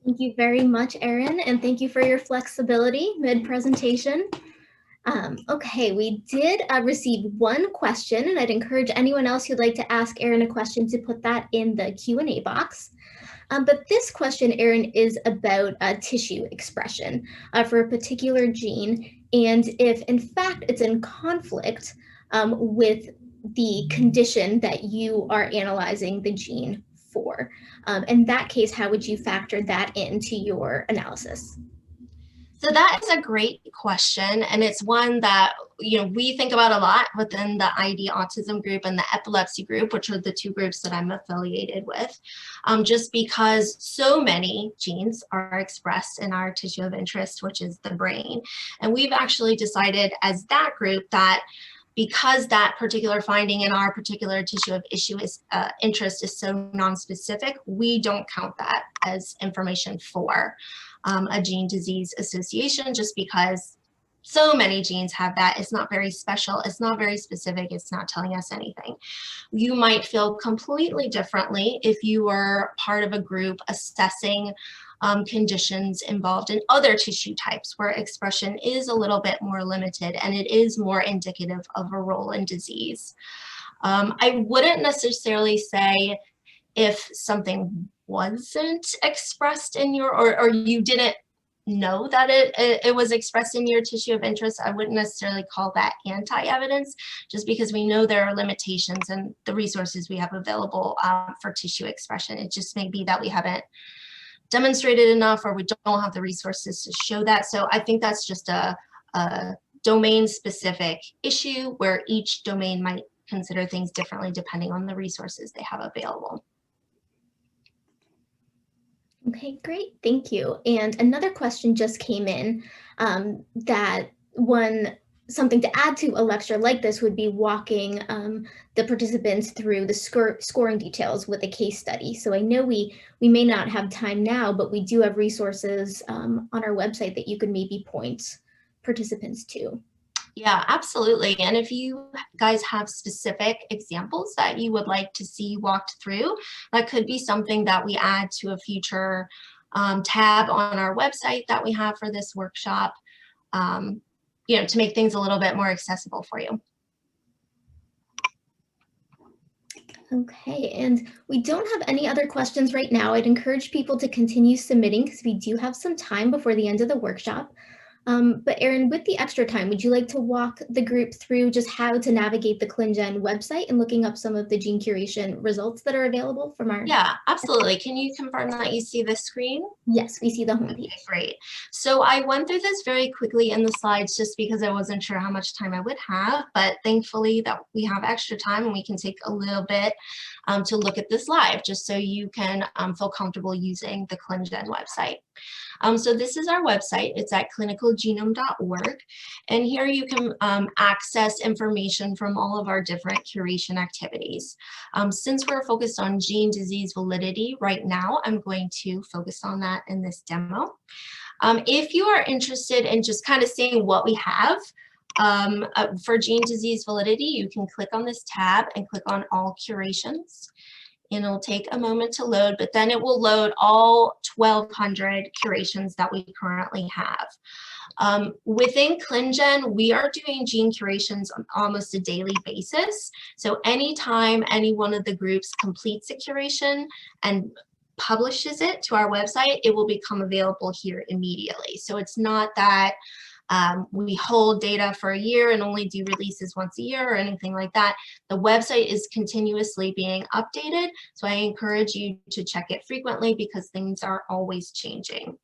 Thank you very much, Erin, and thank you for your flexibility mid-presentation. Okay, we did receive one question, and I'd encourage anyone else who'd like to ask Erin a question to put that in the Q&A box. But this question, Erin, is about tissue expression for a particular gene, and if in fact it's in conflict with the condition that you are analyzing the gene for. In that case, how would you factor that into your analysis? So that is a great question, and it's one that we think about a lot within the ID autism group and the epilepsy group, which are the two groups that I'm affiliated with, just because so many genes are expressed in our tissue of interest, which is the brain. And we've actually decided as that group that because that particular finding in our particular tissue of interest is so non-specific, we don't count that as information for a gene disease association, just because so many genes have that. It's not very special, it's not very specific, it's not telling us anything. You might feel completely differently if you were part of a group assessing conditions involved in other tissue types where expression is a little bit more limited and it is more indicative of a role in disease. I wouldn't necessarily say if something wasn't expressed in your, or you didn't know that it was expressed in your tissue of interest, I wouldn't necessarily call that anti-evidence, just because we know there are limitations in the resources we have available for tissue expression. It just may be that we haven't demonstrated enough, or we don't have the resources to show that. So I think that's just a domain-specific issue where each domain might consider things differently depending on the resources they have available. Okay, great, thank you. And another question just came in that something to add to a lecture like this would be walking the participants through the scoring details with a case study. So I know we may not have time now, but we do have resources on our website that you could maybe point participants to. Yeah, absolutely. And if you guys have specific examples that you would like to see walked through, that could be something that we add to a future tab on our website that we have for this workshop, to make things a little bit more accessible for you. Okay, and we don't have any other questions right now. I'd encourage people to continue submitting because we do have some time before the end of the workshop. But Erin, with the extra time, would you like to walk the group through just how to navigate the ClinGen website and looking up some of the gene curation results that are available from our... Yeah, absolutely. Can you confirm that you see the screen? Yes, we see the homepage. Okay, great. So I went through this very quickly in the slides just because I wasn't sure how much time I would have, but thankfully that we have extra time and we can take a little bit to look at this live just so you can feel comfortable using the ClinGen website. So this is our website. It's at clinicalgenome.org, and here you can access information from all of our different curation activities. Since we're focused on gene disease validity right now, I'm going to focus on that in this demo. If you are interested in just kind of seeing what we have for gene disease validity, you can click on this tab and click on all curations. And it'll take a moment to load, but then it will load all 1,200 curations that we currently have. Within ClinGen, we are doing gene curations on almost a daily basis. So anytime any one of the groups completes a curation and publishes it to our website, it will become available here immediately. So it's not that we hold data for a year and only do releases once a year or anything like that. The website is continuously being updated, so I encourage you to check it frequently because things are always changing.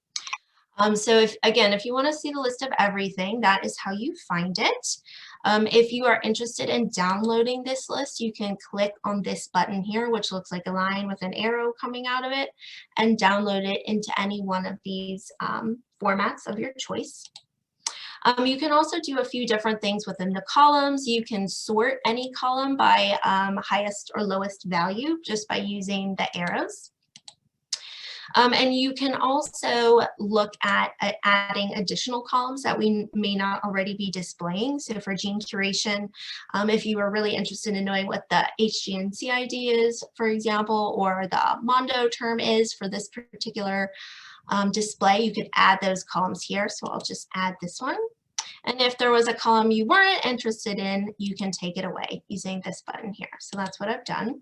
So if you want to see the list of everything, that is how you find it. If you are interested in downloading this list, you can click on this button here, which looks like a line with an arrow coming out of it, and download it into any one of these formats of your choice. You can also do a few different things within the columns. You can sort any column by highest or lowest value just by using the arrows. And you can also look at adding additional columns that we may not already be displaying. So for gene curation, if you are really interested in knowing what the HGNC ID is, for example, or the Mondo term is for this particular display, you could add those columns here. So I'll just add this one. And if there was a column you weren't interested in, you can take it away using this button here. So that's what I've done.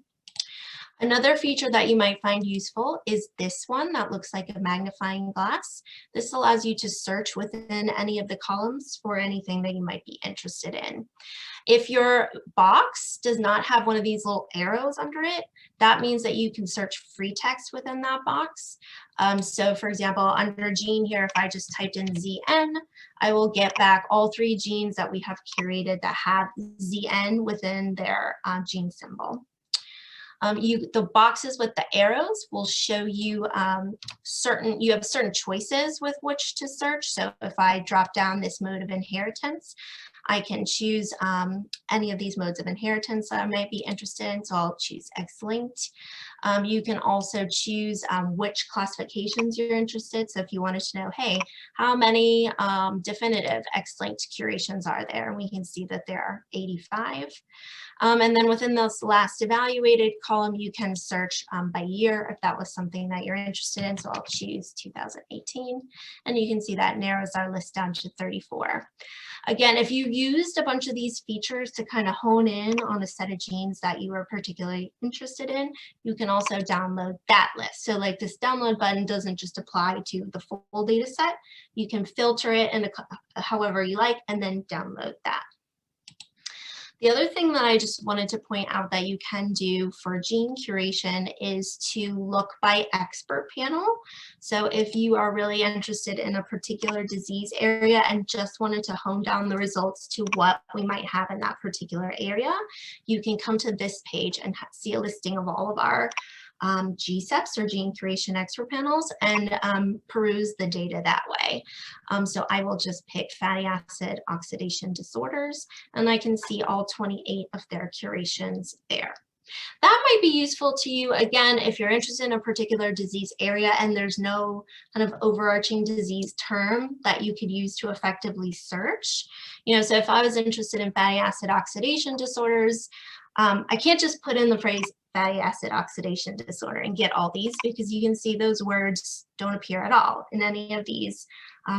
Another feature that you might find useful is this one that looks like a magnifying glass. This allows you to search within any of the columns for anything that you might be interested in. If your box does not have one of these little arrows under it, that means that you can search free text within that box. So for example, under gene here, if I just typed in ZN, I will get back all 3 genes that we have curated that have ZN within their gene symbol. The boxes with the arrows will show you you have certain choices with which to search. So if I drop down this mode of inheritance, I can choose any of these modes of inheritance that I might be interested in. So I'll choose X-linked. You can also choose which classifications you're interested. So if you wanted to know, hey, how many definitive X-linked curations are there? And we can see that there are 85. And then within this last evaluated column, you can search by year if that was something that you're interested in. So I'll choose 2018, and you can see that narrows our list down to 34. Again, if you used a bunch of these features to kind of hone in on a set of genes that you were particularly interested in, you can also download that list. So like this download button doesn't just apply to the full data set. You can filter it in however you like and then download that. The other thing that I just wanted to point out that you can do for gene curation is to look by expert panel. So if you are really interested in a particular disease area and just wanted to hone down the results to what we might have in that particular area, you can come to this page and see a listing of all of our GSEPs or gene curation expert panels and peruse the data that way. So I will just pick fatty acid oxidation disorders, and I can see all 28 of their curations there. That might be useful to you, again, if you're interested in a particular disease area and there's no kind of overarching disease term that you could use to effectively search. So if I was interested in fatty acid oxidation disorders, I can't just put in the phrase fatty acid oxidation disorder and get all these, because you can see those words don't appear at all in any of these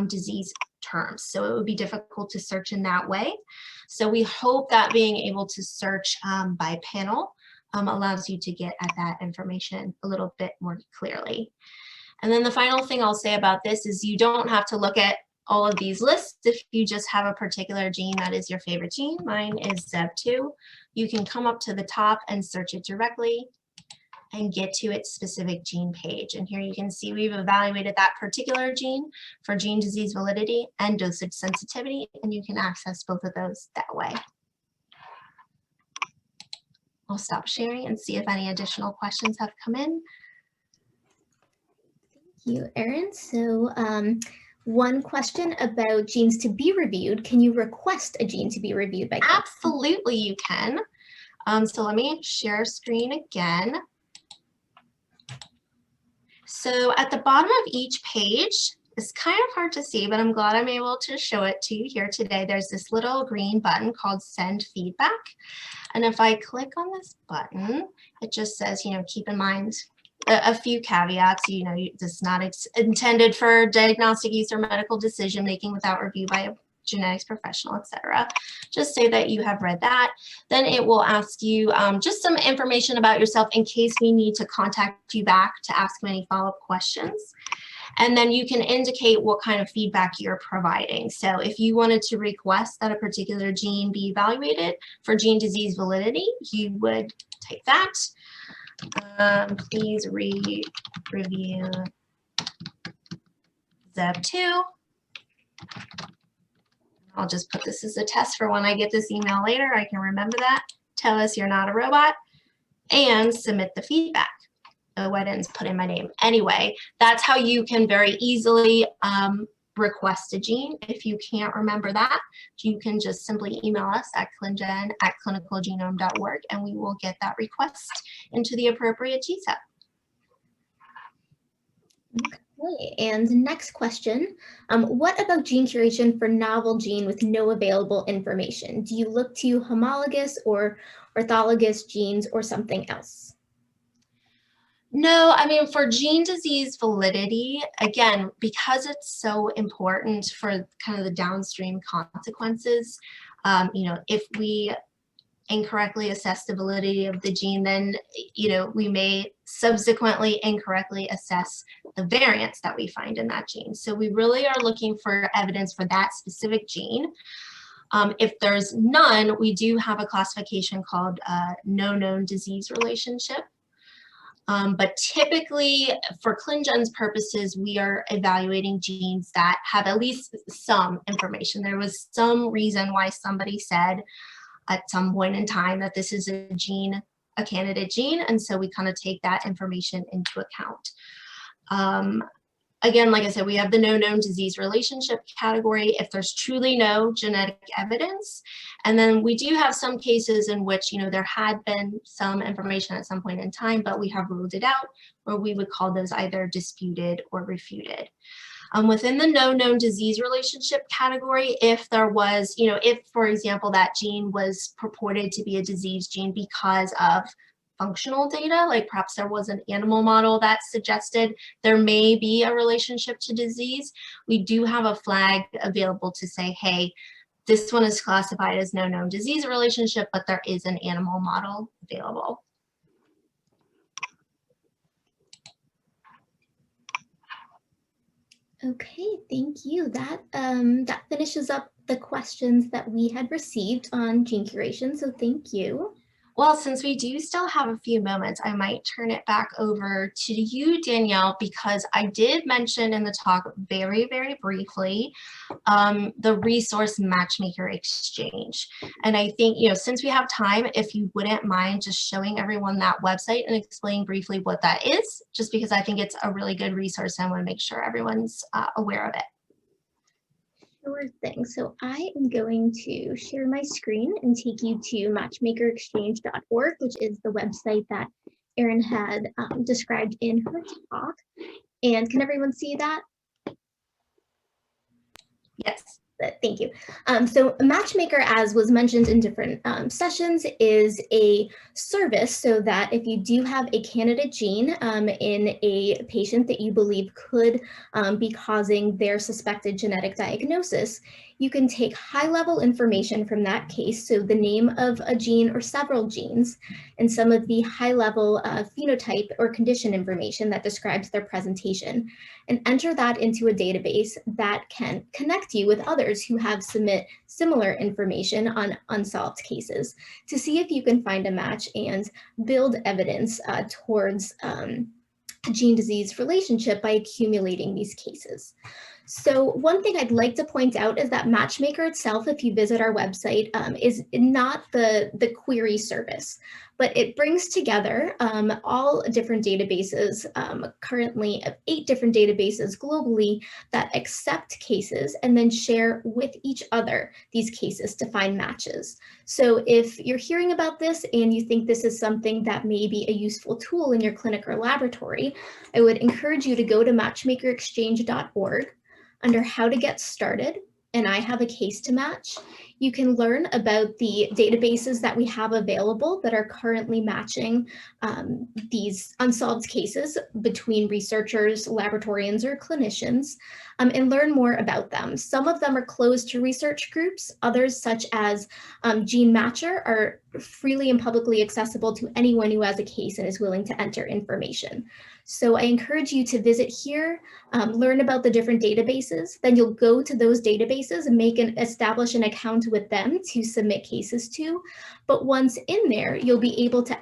disease terms. So it would be difficult to search in that way. So we hope that being able to search by panel allows you to get at that information a little bit more clearly. And then the final thing I'll say about this is you don't have to look at all of these lists if you just have a particular gene that is your favorite gene. Mine is ZEB2. You can come up to the top and search it directly and get to its specific gene page. And here you can see we've evaluated that particular gene for gene disease validity and dosage sensitivity, and you can access both of those that way. I'll stop sharing and see if any additional questions have come in. Thank you, Erin. So one question about genes to be reviewed. Can you request a gene to be reviewed by Clinton? Absolutely, you can. So let me share screen again. So at the bottom of each page, it's kind of hard to see, but I'm glad I'm able to show it to you here today. There's this little green button called Send Feedback. And if I click on this button, it just says, keep in mind a few caveats. This is not intended for diagnostic use or medical decision making without review by a genetics professional, etc. Just say that you have read that. Then it will ask you just some information about yourself in case we need to contact you back to ask any follow-up questions. And then you can indicate what kind of feedback you're providing. So if you wanted to request that a particular gene be evaluated for gene disease validity, you would type that. Please review ZEB2. I'll just put this as a test for when I get this email later. I can remember that. Tell us you're not a robot and submit the feedback. Oh, I didn't put in my name. Anyway, that's how you can very easily request a gene. If you can't remember that, you can just simply email us at clingen@clinicalgenome.org and we will get that request into the appropriate GSEP. Okay, and next question. What about gene curation for novel gene with no available information? Do you look to homologous or orthologous genes or something else? No, I mean, for gene disease validity, again, because it's so important for kind of the downstream consequences, if we incorrectly assess the validity of the gene, then, we may subsequently incorrectly assess the variants that we find in that gene. So we really are looking for evidence for that specific gene. If there's none, we do have a classification called no known disease relationship. But typically, for ClinGen's purposes, we are evaluating genes that have at least some information. There was some reason why somebody said at some point in time that this is a gene, a candidate gene, and so we kind of take that information into account. Again, like I said, we have the no known disease relationship category if there's truly no genetic evidence. And then we do have some cases in which, there had been some information at some point in time, but we have ruled it out, or we would call those either disputed or refuted. Within the no known disease relationship category, if there was, if, for example, that gene was purported to be a disease gene because of functional data, like perhaps there was an animal model that suggested there may be a relationship to disease, we do have a flag available to say, hey, this one is classified as no known disease relationship, but there is an animal model available. Okay, thank you. That finishes up the questions that we had received on gene curation, so thank you. Well, since we do still have a few moments, I might turn it back over to you, Danielle, because I did mention in the talk very, very briefly the resource matchmaker exchange. And I think, since we have time, if you wouldn't mind just showing everyone that website and explaining briefly what that is, just because I think it's a really good resource and I want to make sure everyone's aware of it. Sure thing. So I am going to share my screen and take you to matchmakerexchange.org, which is the website that Erin had described in her talk. And can everyone see that? Yes. Thank you. So Matchmaker, as was mentioned in different sessions, is a service so that if you do have a candidate gene in a patient that you believe could be causing their suspected genetic diagnosis, you can take high-level information from that case, so the name of a gene or several genes, and some of the high-level phenotype or condition information that describes their presentation, and enter that into a database that can connect you with others who have submit similar information on unsolved cases to see if you can find a match and build evidence towards a gene disease relationship by accumulating these cases. So one thing I'd like to point out is that Matchmaker itself, if you visit our website, is not the query service, but it brings together all different databases, currently 8 different databases globally that accept cases and then share with each other these cases to find matches. So if you're hearing about this and you think this is something that may be a useful tool in your clinic or laboratory, I would encourage you to go to matchmakerexchange.org. Under how to get started, and I have a case to match. You can learn about the databases that we have available that are currently matching these unsolved cases between researchers, laboratorians, or clinicians, and learn more about them. Some of them are closed to research groups. Others, such as Gene Matcher, are freely and publicly accessible to anyone who has a case and is willing to enter information. So I encourage you to visit here, learn about the different databases, then you'll go to those databases and establish an account with them to submit cases to. But once in there, you'll be able to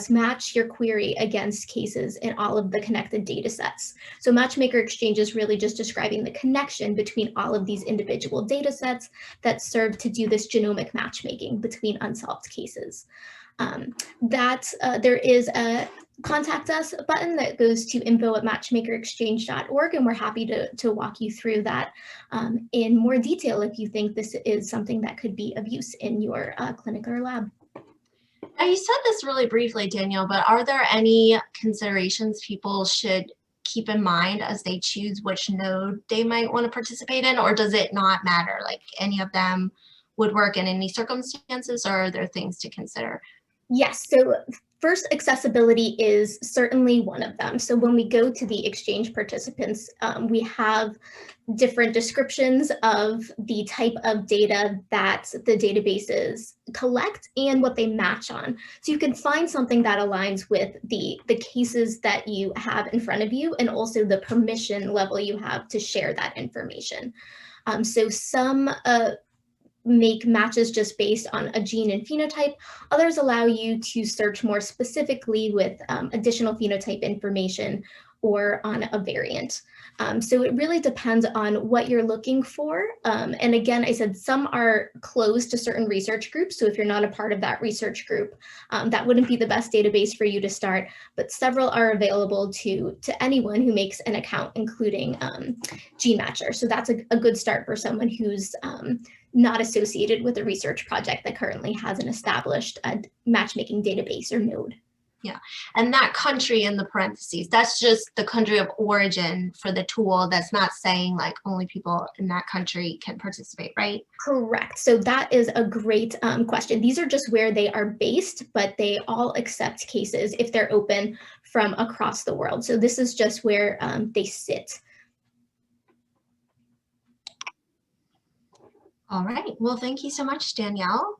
match your query against cases in all of the connected data sets. So Matchmaker Exchange is really just describing the connection between all of these individual data sets that serve to do this genomic matchmaking between unsolved cases. There is a contact us button that goes to info@matchmakerexchange.org, and we're happy to walk you through that in more detail if you think this is something that could be of use in your clinic or lab. Now, you said this really briefly, Danielle, but are there any considerations people should keep in mind as they choose which node they might want to participate in, or does it not matter? Like any of them would work in any circumstances, or are there things to consider? Yes, so first, accessibility is certainly one of them. So when we go to the exchange participants, we have different descriptions of the type of data that the databases collect and what they match on. So you can find something that aligns with the cases that you have in front of you and also the permission level you have to share that information. So some make matches just based on a gene and phenotype. Others allow you to search more specifically with additional phenotype information or on a variant. So it really depends on what you're looking for. And again, I said some are closed to certain research groups. So if you're not a part of that research group, that wouldn't be the best database for you to start, but several are available to anyone who makes an account, including GeneMatcher. So that's a good start for someone who's not associated with a research project that currently has an established matchmaking database or node. Yeah, and that country in the parentheses, that's just the country of origin for the tool. That's not saying like only people in that country can participate, right? Correct. So that is a great question. These are just where they are based, but they all accept cases if they're open from across the world. So this is just where they sit. All right. Well, thank you so much, Danielle.